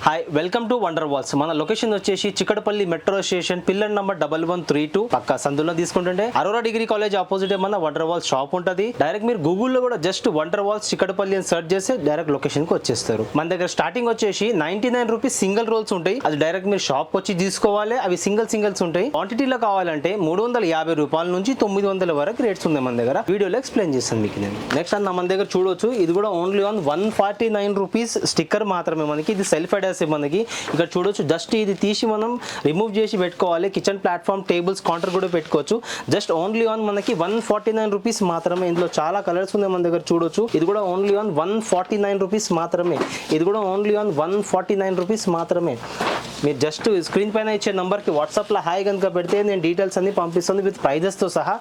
Hi welcome to wonder walls. మన location వచ్చేసి Chikkadpally metro station pillar number 1132 పక్క సందులో తీసుకుంటుంటే అరోరా డిగ్రీ కాలేజ్ ఆపోజిట్ మన వండర్ వాల్స్ షాప్ ఉంటుంది. డైరెక్ట్ మీరు గూగుల్లో కూడా జస్ట్ వండర్ వాల్స్ చిక్కడపల్లి అని సెర్చ్ చేస్తే డైరెక్ట్ లొకేషన్ కి వచ్చేస్తారు. మన దగ్గర స్టార్టింగ్ వచ్చేసి 99 రూపీస్ సింగిల్ రోల్స్ ఉంటాయి. అది డైరెక్ట్ మీరు షాప్ వచ్చి తీసుకోవాలి. అవి సింగిల్స్ ఉంటాయి. క్వాంటిటీలో కావాలంటే 350 రూపాయల నుంచి 900 వరకు రేట్స్ ఉన్నాయి మన దగ్గర. వీడియోలో ఎక్స్ప్లెయిన్ చేస్తాను మీకు నేను. నెక్స్ట్ అన్న మన దగ్గర చూడొచ్చు, ఇది కూడా ఓన్లీ ఆన్ 149 రూపీస్ స్టిక్కర్ మాత్రమే. మనకి ఇది సెల్ఫ్ అడాసివ్. మనకి ఇక్కడ చూడొచ్చు, జస్ట్ ఇది తీసి మనం రిమూవ్ చేసి పెట్టుకోవాలి. కిచెన్ ప్లాట్ఫామ్, టేబుల్స్, కౌంటర్ కూడా పెట్టుకోవచ్చు. జస్ట్ ఓన్లీ ఆన్ మనకి 149 రూపీస్ మాత్రమే. ఇందులో చాలా కలర్స్ ఉన్నాయి మన దగ్గర చూడొచ్చు. ఇది కూడా ఓన్లీ ఆన్ 149 రూపీస్ మాత్రమే. ఇది కూడా ఓన్లీ ఆన్ 149 రూపీస్ మాత్రమే. మీరు జస్ట్ స్క్రీన్ పైన ఇచ్చే నంబర్కి వాట్సాప్లో హాయ్ కనుక పెడితే నేను డీటెయిల్స్ అన్ని పంపిస్తాను విత్ ప్రైజెస్తో సహా.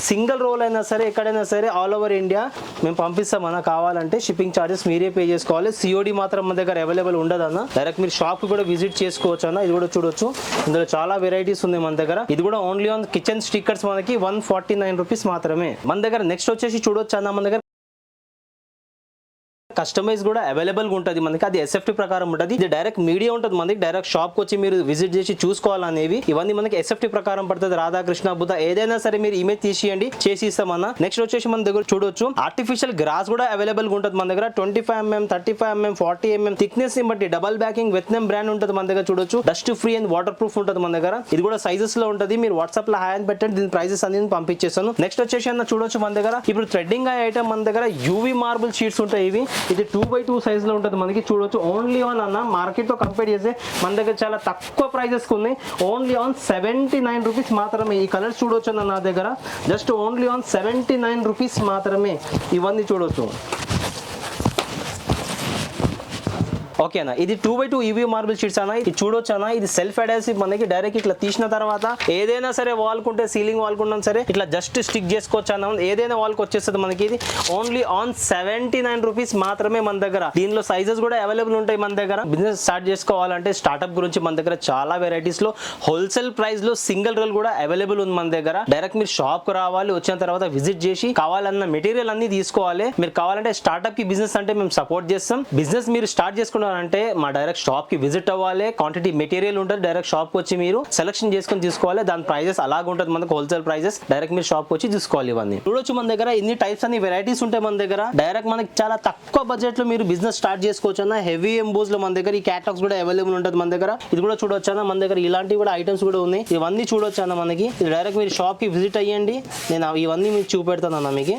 సింగిల్ రోల్ అయినా సరే, ఎక్కడైనా సరే, ఆల్ ఓవర్ ఇండియా మేము పంపిస్తాం అన్న. కావాలంటే షిప్పింగ్ ఛార్జెస్ మీరే పే చేసుకోవాలి. సిఓడి మాత్రం మన దగ్గర అవైలబుల్ ఉండదన్న. డైరెక్ట్ మీరు షాప్ కూడా విజిట్ చేసుకోవచ్చు అన్న. ఇది కూడా చూడొచ్చు, ఇందులో చాలా వెరైటీస్ ఉన్నాయి మన దగ్గర. ఇది కూడా ఓన్లీ ఆన్ కిచెన్ స్టిక్కర్స్ మనకి 149 రూపీస్ మాత్రమే మన దగ్గర. నెక్స్ట్ వచ్చేసి చూడొచ్చు అన్న, మన దగ్గర కస్టమైజ్ కూడా అవైలబుల్ గా ఉంటుంది మనకి. అది ఎస్ఎఫ్టీ ప్రకారం ఉంటుంది. ఇది డైరెక్ట్ మీడియా ఉంటుంది మనకి. డైరెక్ట్ షాప్ కి వచ్చి మీరు విజిట్ చేసి చూసుకోవాలనేవి ఇవన్నీ మనకి ఎస్ఎఫ్టీ ప్రకారం పడుతుంది. రాధాకృష్ణ, బుద్ధ ఏదైనా సరే మీరు ఇమేజ్ తీసియండి, చేసి ఇస్తామన్న. నెక్స్ట్ వచ్చేసి మన దగ్గర చూడొచ్చు, ఆర్టిఫిషియల్ గ్రాస్ కూడా అవైలబుల్ గా ఉంటుంది మన దగ్గర. 25mm, 35mm, 40mm థిక్నెస్ ని బట్టి డబల్ బ్యాకింగ్ వియత్నాం బ్రాండ్ ఉంటుంది మన దగ్గర. చూడొచ్చు, dust free and water proof ఉంటుంది మన దగ్గర. ఇది కూడా సైజెస్ లో ఉంటుంది. మీరు వాట్సాప్ లో హాయ్ అని పెట్టండి, దీని ప్రైజెస్ అన్ని పంపించేస్తాను. నెక్స్ట్ వచ్చేసి అన్న చూడొచ్చు, మన దగ్గర ఇప్పుడు ట్రెండింగ్ ఐటమ్ మన దగ్గర యూవీ మార్బుల్ షీట్స్ ఉంటాయి. ఇవి ఇది 2x2 సైజ్ లో ఉంటుంది మనకి. చూడొచ్చు, ఓన్లీ ఆన్ అన్న మార్కెట్ తో కంపేర్ చేస్తే మన దగ్గర చాలా తక్కువ ప్రైజెస్ ఉన్నాయి. ఓన్లీ ఆన్ 79 రూపీస్ మాత్రమే. ఈ కలర్స్ చూడొచ్చు అన్న నా దగ్గర. జస్ట్ ఓన్లీ ఆన్ 79 రూపీస్ మాత్రమే. ఇవన్నీ చూడొచ్చు. ఓకే అన్న, ఇది 2x2 ఈవీ మార్బుల్ షీట్స్ అన్న. ఇది చూడొచ్చు అన్న, ఇది సెల్ఫ్ అడాసివ్ మనకి. డైరెక్ట్ ఇట్లా తీసిన తర్వాత ఏదైనా సరే వాల్ కుంటే, సీలింగ్ వాల్ కున్నా సరే ఇట్లా జస్ట్ స్టిక్ చేసుకోవచ్చు అన్న. ఏదైనా వాల్ కి వచ్చేస్తుంది మనకి. ఇది ఓన్లీ ఆన్ 79 రూపీస్ మాత్రమే మన దగ్గర. దీనిలో సైజెస్ కూడా అవైలబుల్ ఉంటాయి మన దగ్గర. బిజినెస్ స్టార్ట్ చేసుకోవాలంటే స్టార్ట్అప్ గురించి మన దగ్గర చాలా వెరైటీస్ లో హోల్సేల్ ప్రైస్ లో సింగిల్ రోల్ కూడా అవైలబుల్ ఉంది మన దగ్గర. డైరెక్ట్ మీరు షాప్ కు రావాలి, వచ్చిన తర్వాత విజిట్ చేసి కావాలన్న మెటీరియల్ అన్ని తీసుకోవాలి. మీరు కావాలంటే స్టార్ట్అప్ కి బిజినెస్ అంటే మేము సపోర్ట్ చేస్తాం. బిజినెస్ మీరు స్టార్ట్ చేసుకున్న అంటే మా డైరెక్ట్ షాప్ కి విజిట్ అవ్వాలి. క్వాంటిటీ మెటీరియల్ ఉంటుంది. డైరెక్ట్ షాప్ వచ్చి మీరు సెలెక్షన్ చేసుకొని తీసుకోవాలి. దాని ప్రైజెస్ అలాగే ఉంటుంది మనకు, హోల్సేల్ ప్రైజెస్. డైరెక్ట్ మీరు షాప్ వచ్చి తీసుకోవాలి. ఇవన్నీ చూడొచ్చు మన దగ్గర. ఇన్ని టైప్స్ అన్ని వెరైటీస్ ఉంటాయి మన దగ్గర. డైరెక్ట్ మనకి చాలా తక్కువ బడ్జెట్ లో మీరు బిజినెస్ స్టార్ట్ చేసుకోవచ్చు అన్న. హెవీ ఎంబోస్ లో మన దగ్గర ఈ క్యాటలాగ్స్ కూడా అవైలబుల్ ఉంటుంది మన దగ్గర. ఇది కూడా చూడొచ్చు అన్న, మన దగ్గర ఇలాంటివి కూడా ఐటమ్స్ కూడా ఉన్నాయి. ఇవన్నీ చూడొచ్చు అన్న మనకి. డైరెక్ట్ మీరు షాప్ కి విజిట్ అయ్యండి, నేను ఇవన్నీ మీకు చూపెడతాను అన్న మీకు.